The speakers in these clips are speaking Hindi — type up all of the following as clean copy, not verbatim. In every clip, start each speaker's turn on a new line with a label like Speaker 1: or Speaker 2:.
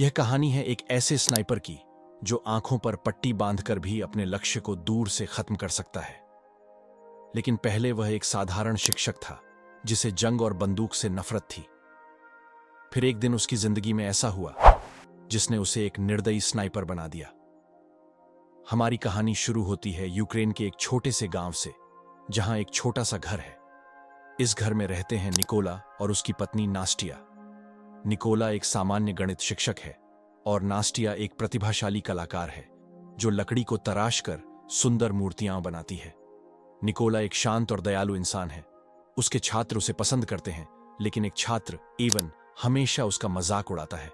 Speaker 1: यह कहानी है एक ऐसे स्नाइपर की जो आंखों पर पट्टी बांधकर भी अपने लक्ष्य को दूर से खत्म कर सकता है। लेकिन पहले वह एक साधारण शिक्षक था जिसे जंग और बंदूक से नफरत थी। फिर एक दिन उसकी जिंदगी में ऐसा हुआ जिसने उसे एक निर्दयी स्नाइपर बना दिया। हमारी कहानी शुरू होती है यूक्रेन के एक छोटे से गांव से, जहां एक छोटा सा घर है। इस घर में रहते हैं निकोला और उसकी पत्नी नास्टिया। निकोला एक सामान्य गणित शिक्षक है और नास्टिया एक प्रतिभाशाली कलाकार है जो लकड़ी को तराश कर सुंदर मूर्तियां बनाती है। निकोला एक शांत और दयालु इंसान है। उसके छात्र उसे पसंद करते हैं, लेकिन एक छात्र इवन हमेशा उसका मजाक उड़ाता है।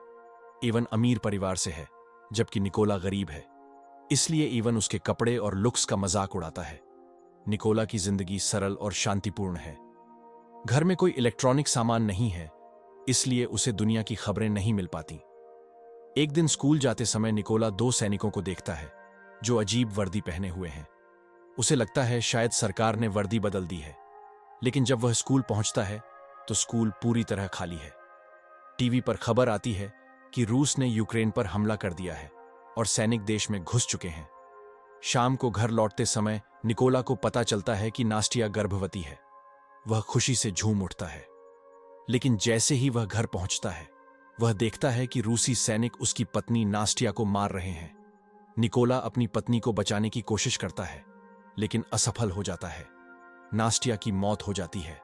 Speaker 1: इवन अमीर परिवार से है जबकि निकोला गरीब है, इसलिए इवन उसके कपड़े और लुक्स का मजाक उड़ाता है। निकोला की जिंदगी सरल और शांतिपूर्ण है। घर में कोई इलेक्ट्रॉनिक सामान नहीं है, इसलिए उसे दुनिया की खबरें नहीं मिल पाती। एक दिन स्कूल जाते समय निकोला दो सैनिकों को देखता है जो अजीब वर्दी पहने हुए हैं। उसे लगता है शायद सरकार ने वर्दी बदल दी है। लेकिन जब वह स्कूल पहुंचता है तो स्कूल पूरी तरह खाली है। टीवी पर खबर आती है कि रूस ने यूक्रेन पर हमला कर दिया है और सैनिक देश में घुस चुके हैं। शाम को घर लौटते समय निकोला को पता चलता है कि नास्टिया गर्भवती है। वह खुशी से झूम उठता है, लेकिन जैसे ही वह घर पहुंचता है वह देखता है कि रूसी सैनिक उसकी पत्नी नास्टिया को मार रहे हैं। निकोला अपनी पत्नी को बचाने की कोशिश करता है, लेकिन असफल हो जाता है। नास्टिया की मौत हो जाती है।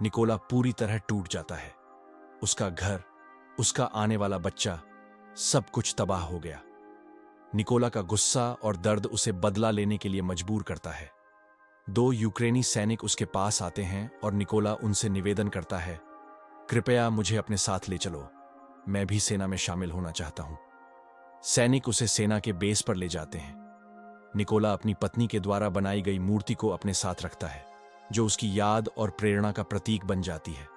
Speaker 1: निकोला पूरी तरह टूट जाता है। उसका घर, उसका आने वाला बच्चा, सब कुछ तबाह हो गया। निकोला का गुस्सा और दर्द उसे बदला लेने के लिए मजबूर करता है। दो यूक्रेनी सैनिक उसके पास आते हैं और निकोला उनसे निवेदन करता है, कृपया मुझे अपने साथ ले चलो, मैं भी सेना में शामिल होना चाहता हूं। सैनिक उसे सेना के बेस पर ले जाते हैं। निकोला अपनी पत्नी के द्वारा बनाई गई मूर्ति को अपने साथ रखता है, जो उसकी याद और प्रेरणा का प्रतीक बन जाती है।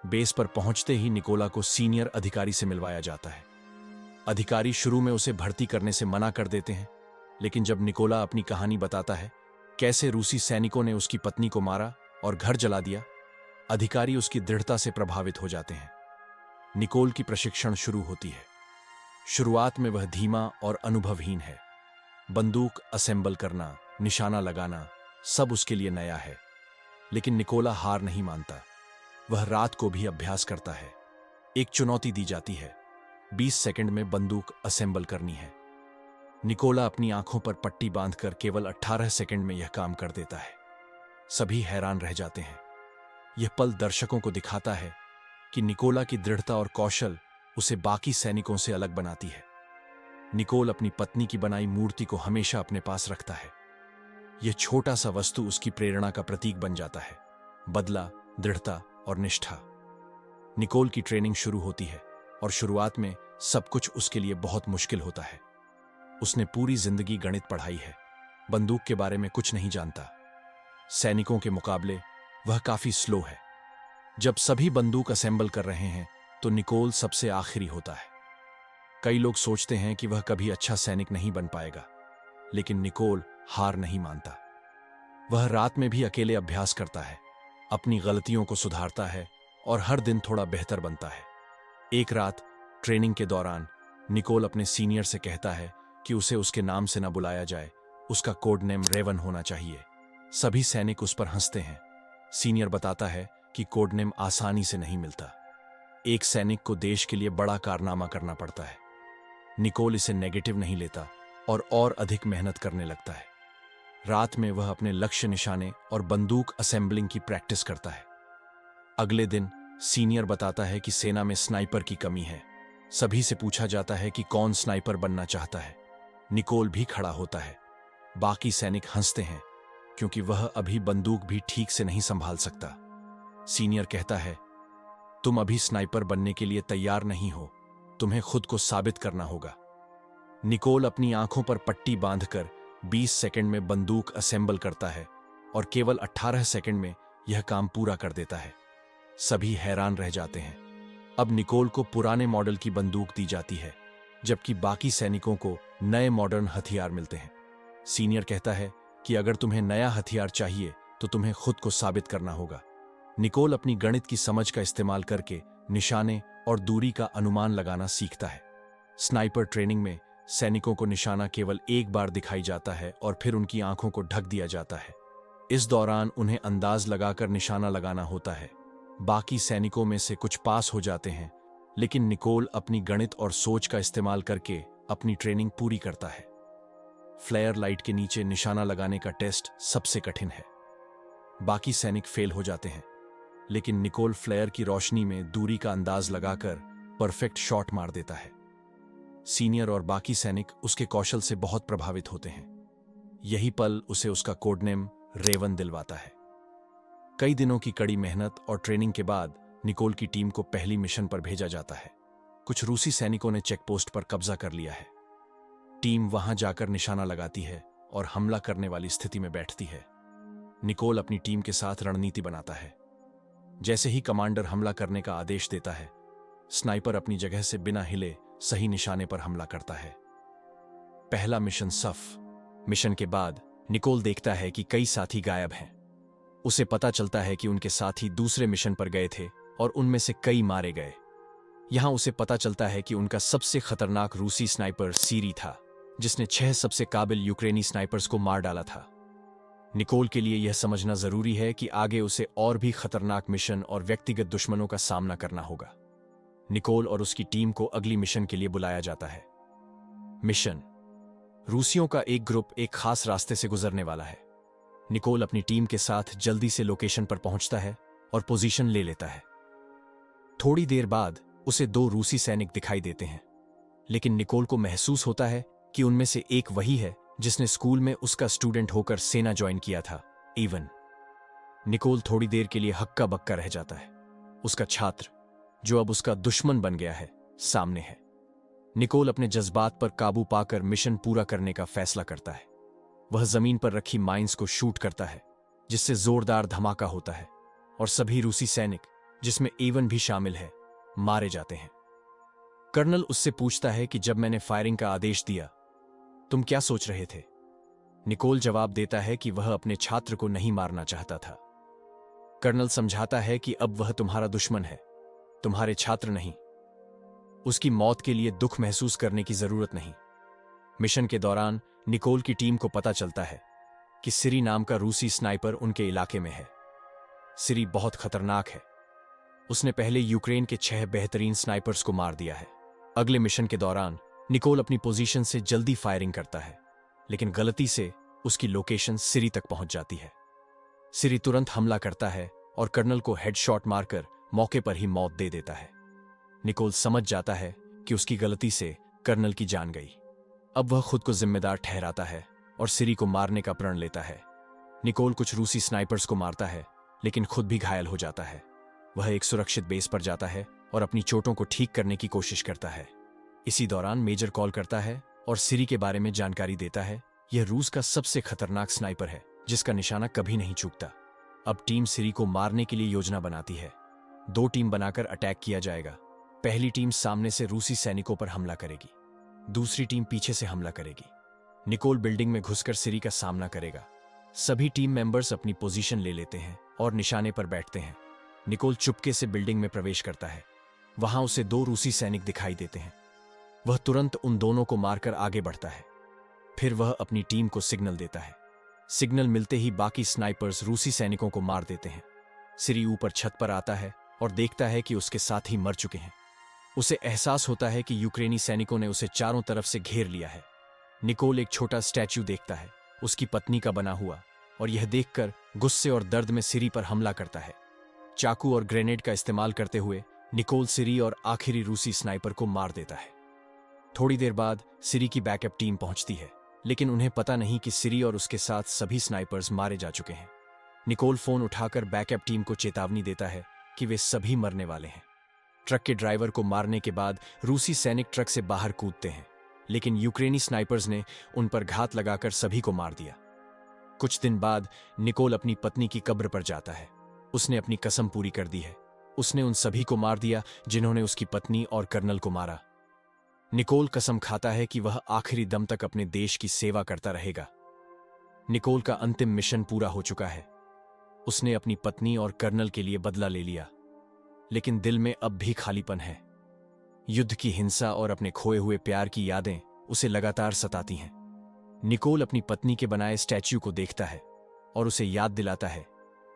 Speaker 1: बेस पर पहुंचते ही निकोला को सीनियर अधिकारी से मिलवाया जाता है। अधिकारी शुरू में उसे भर्ती करने से मना कर देते हैं, लेकिन जब निकोला अपनी कहानी बताता है कैसे रूसी सैनिकों ने उसकी पत्नी को मारा और घर जला दिया, अधिकारी उसकी दृढ़ता से प्रभावित हो जाते हैं। निकोल की प्रशिक्षण शुरू होती है। शुरुआत में वह धीमा और अनुभवहीन है। बंदूक असेंबल करना, निशाना लगाना, सब उसके लिए नया है। लेकिन निकोला हार नहीं मानता। वह रात को भी अभ्यास करता है। एक चुनौती दी जाती है, 20 सेकंड में बंदूक असेंबल करनी है। निकोला अपनी आंखों पर पट्टी बांधकर केवल 18 सेकंड में यह काम कर देता है। सभी हैरान रह जाते हैं। यह पल दर्शकों को दिखाता है कि निकोला की दृढ़ता और कौशल उसे बाकी सैनिकों से अलग बनाती है। निकोल अपनी पत्नी की बनाई मूर्ति को हमेशा अपने पास रखता है। यह छोटा सा वस्तु उसकी प्रेरणा का प्रतीक बन जाता है, बदला, दृढ़ता और निष्ठा। निकोल की ट्रेनिंग शुरू होती है और शुरुआत में सब कुछ उसके लिए बहुत मुश्किल होता है। उसने पूरी जिंदगी गणित पढ़ाई है, बंदूक के बारे में कुछ नहीं जानता। सैनिकों के मुकाबले वह काफी स्लो है। जब सभी बंदूक असेंबल कर रहे हैं तो निकोल सबसे आखिरी होता है। कई लोग सोचते हैं कि वह कभी अच्छा सैनिक नहीं बन पाएगा, लेकिन निकोल हार नहीं मानता। वह रात में भी अकेले अभ्यास करता है, अपनी गलतियों को सुधारता है और हर दिन थोड़ा बेहतर बनता है। एक रात ट्रेनिंग के दौरान निकोल अपने सीनियर से कहता है कि उसे उसके नाम से न बुलाया जाए, उसका कोड नेम रेवन होना चाहिए। सभी सैनिक उस पर हंसते हैं। सीनियर बताता है कि कोड नेम आसानी से नहीं मिलता। एक सैनिक को देश के लिए बड़ा कारनामा करना पड़ता है। निकोल इसे नेगेटिव नहीं लेता और अधिक मेहनत करने लगता है। रात में वह अपने लक्ष्य निशाने और बंदूक असेंबलिंग की प्रैक्टिस करता है। अगले दिन सीनियर बताता है कि सेना में स्नाइपर की कमी है। सभी से पूछा जाता है कि कौन स्नाइपर बनना चाहता है। निकोल भी खड़ा होता है। बाकी सैनिक हंसते हैं क्योंकि वह अभी बंदूक भी ठीक से नहीं संभाल सकता। सीनियर कहता है, तुम अभी स्नाइपर बनने के लिए तैयार नहीं हो, तुम्हें खुद को साबित करना होगा। निकोल अपनी आंखों पर पट्टी बांधकर 20 सेकंड में बंदूक असेंबल करता है और केवल 18 सेकंड में यह काम पूरा कर देता है। सभी हैरान रह जाते हैं। अब निकोल को पुराने मॉडल की बंदूक दी जाती है, जबकि बाकी सैनिकों को नए मॉडर्न हथियार मिलते हैं। सीनियर कहता है कि अगर तुम्हें नया हथियार चाहिए तो तुम्हें खुद को साबित करना होगा। निकोल अपनी गणित की समझ का इस्तेमाल करके निशाने और दूरी का अनुमान लगाना सीखता है। स्नाइपर ट्रेनिंग में सैनिकों को निशाना केवल एक बार दिखाई जाता है और फिर उनकी आंखों को ढक दिया जाता है। इस दौरान उन्हें अंदाज लगाकर निशाना लगाना होता है। बाकी सैनिकों में से कुछ पास हो जाते हैं, लेकिन निकोल अपनी गणित और सोच का इस्तेमाल करके अपनी ट्रेनिंग पूरी करता है। फ्लेयर लाइट के नीचे निशाना लगाने का टेस्ट सबसे कठिन है। बाकी सैनिक फेल हो जाते हैं, लेकिन निकोल फ्लेयर की रोशनी में दूरी का अंदाज लगाकर परफेक्ट शॉट मार देता है। सीनियर और बाकी सैनिक उसके कौशल से बहुत प्रभावित होते हैं। यही पल उसे उसका कोडनेम रेवन दिलवाता है। कई दिनों की कड़ी मेहनत और ट्रेनिंग के बाद निकोल की टीम को पहली मिशन पर भेजा जाता है। कुछ रूसी सैनिकों ने चेकपोस्ट पर कब्जा कर लिया है। टीम वहां जाकर निशाना लगाती है और हमला करने वाली स्थिति में बैठती है। निकोल अपनी टीम के साथ रणनीति बनाता है। जैसे ही कमांडर हमला करने का आदेश देता है, स्नाइपर अपनी जगह से बिना हिले सही निशाने पर हमला करता है। पहला मिशन सफ। मिशन के बाद निकोल देखता है कि कई साथी गायब हैं। उसे पता चलता है कि उनके साथी दूसरे मिशन पर गए थे और उनमें से कई मारे गए। यहां उसे पता चलता है कि उनका सबसे खतरनाक रूसी स्नाइपर सीरी था, जिसने 6 सबसे काबिल यूक्रेनी स्नाइपर्स को मार डाला था। निकोल के लिए यह समझना जरूरी है कि आगे उसे और भी खतरनाक मिशन और व्यक्तिगत दुश्मनों का सामना करना होगा। निकोल और उसकी टीम को अगली मिशन के लिए बुलाया जाता है। मिशन। रूसियों का एक ग्रुप एक खास रास्ते से गुजरने वाला है। निकोल अपनी टीम के साथ जल्दी से लोकेशन पर पहुंचता है और पोजीशन ले लेता है। थोड़ी देर बाद उसे 2 रूसी सैनिक दिखाई देते हैं, लेकिन निकोल को महसूस होता है कि उनमें से एक वही है जिसने स्कूल में उसका स्टूडेंट होकर सेना ज्वाइन किया था, इवन। निकोल थोड़ी देर के लिए हक्का बक्का रह जाता है। उसका छात्र, जो अब उसका दुश्मन बन गया है, सामने है। निकोल अपने जज्बात पर काबू पाकर मिशन पूरा करने का फैसला करता है। वह जमीन पर रखी माइंस को शूट करता है, जिससे जोरदार धमाका होता है और सभी रूसी सैनिक, जिसमें एवन भी शामिल है, मारे जाते हैं। कर्नल उससे पूछता है कि जब मैंने फायरिंग का आदेश दिया, तुम क्या सोच रहे थे? निकोल जवाब देता है कि वह अपने छात्र को नहीं मारना चाहता था। कर्नल समझाता है कि अब वह तुम्हारा दुश्मन है, तुम्हारे छात्र नहीं। उसकी मौत के लिए दुख महसूस करने की जरूरत नहीं। मिशन के दौरान निकोल की टीम को पता चलता है कि सिरी नाम का रूसी स्नाइपर उनके इलाके में है। सिरी बहुत खतरनाक है। उसने पहले यूक्रेन के 6 बेहतरीन स्नाइपर्स को मार दिया है। अगले मिशन के दौरान निकोल अपनी पोजीशन से जल्दी फायरिंग करता है, लेकिन गलती से उसकी लोकेशन सिरी तक पहुंच जाती है। सिरी तुरंत हमला करता है और कर्नल को हेडशॉट मारकर मौके पर ही मौत दे देता है। निकोल समझ जाता है कि उसकी गलती से कर्नल की जान गई। अब वह खुद को जिम्मेदार ठहराता है और सिरी को मारने का प्रण लेता है। निकोल कुछ रूसी स्नाइपर्स को मारता है, लेकिन खुद भी घायल हो जाता है। वह एक सुरक्षित बेस पर जाता है और अपनी चोटों को ठीक करने की कोशिश करता है। इसी दौरान मेजर कॉल करता है और सिरी के बारे में जानकारी देता है। यह रूस का सबसे खतरनाक स्नाइपर है, जिसका निशाना कभी नहीं चूकता। अब टीम सिरी को मारने के लिए योजना बनाती है। 2 टीम बनाकर अटैक किया जाएगा। पहली टीम सामने से रूसी सैनिकों पर हमला करेगी, दूसरी टीम पीछे से हमला करेगी। निकोल बिल्डिंग में घुसकर सिरी का सामना करेगा। सभी टीम मेंबर्स अपनी पोजीशन ले लेते हैं और निशाने पर बैठते हैं। निकोल चुपके से बिल्डिंग में प्रवेश करता है। वहां उसे 2 रूसी सैनिक दिखाई देते हैं। वह तुरंत उन दोनों को मारकर आगे बढ़ता है। फिर वह अपनी टीम को सिग्नल देता है। सिग्नल मिलते ही बाकी स्नाइपर्स रूसी सैनिकों को मार देते हैं। सिरी ऊपर छत पर आता है और देखता है कि उसके साथी मर चुके हैं। उसे एहसास होता है कि यूक्रेनी सैनिकों ने उसे चारों तरफ से घेर लिया है। निकोल एक छोटा स्टैच्यू देखता है, उसकी पत्नी का बना हुआ, और यह देखकर गुस्से और दर्द में सिरी पर हमला करता है। चाकू और ग्रेनेड का इस्तेमाल करते हुए निकोल सिरी और आखिरी रूसी स्नाइपर को मार देता है। थोड़ी देर बाद सिरी की बैकअप टीम पहुंचती है, लेकिन उन्हें पता नहीं कि सिरी और उसके साथ सभी स्नाइपर्स मारे जा चुके हैं। निकोल फोन उठाकर बैकअप टीम को चेतावनी देता है कि वे सभी मरने वाले हैं। ट्रक के ड्राइवर को मारने के बाद रूसी सैनिक ट्रक से बाहर कूदते हैं, लेकिन यूक्रेनी स्नाइपर्स ने उन पर घात लगाकर सभी को मार दिया। कुछ दिन बाद निकोल अपनी पत्नी की कब्र पर जाता है। उसने अपनी कसम पूरी कर दी है। उसने उन सभी को मार दिया जिन्होंने उसकी पत्नी और कर्नल को मारा। निकोल कसम खाता है कि वह आखिरी दम तक अपने देश की सेवा करता रहेगा। निकोल का अंतिम मिशन पूरा हो चुका है। उसने अपनी पत्नी और कर्नल के लिए बदला ले लिया, लेकिन दिल में अब भी खालीपन है। युद्ध की हिंसा और अपने खोए हुए प्यार की यादें उसे लगातार सताती हैं। निकोल अपनी पत्नी के बनाए स्टैच्यू को देखता है और उसे याद दिलाता है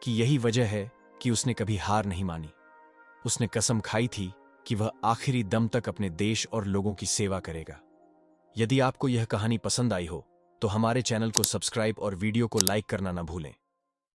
Speaker 1: कि यही वजह है कि उसने कभी हार नहीं मानी। उसने कसम खाई थी कि वह आखिरी दम तक अपने देश और लोगों की सेवा करेगा। यदि आपको यह कहानी पसंद आई हो तो हमारे चैनल को सब्सक्राइब और वीडियो को लाइक करना न भूलें।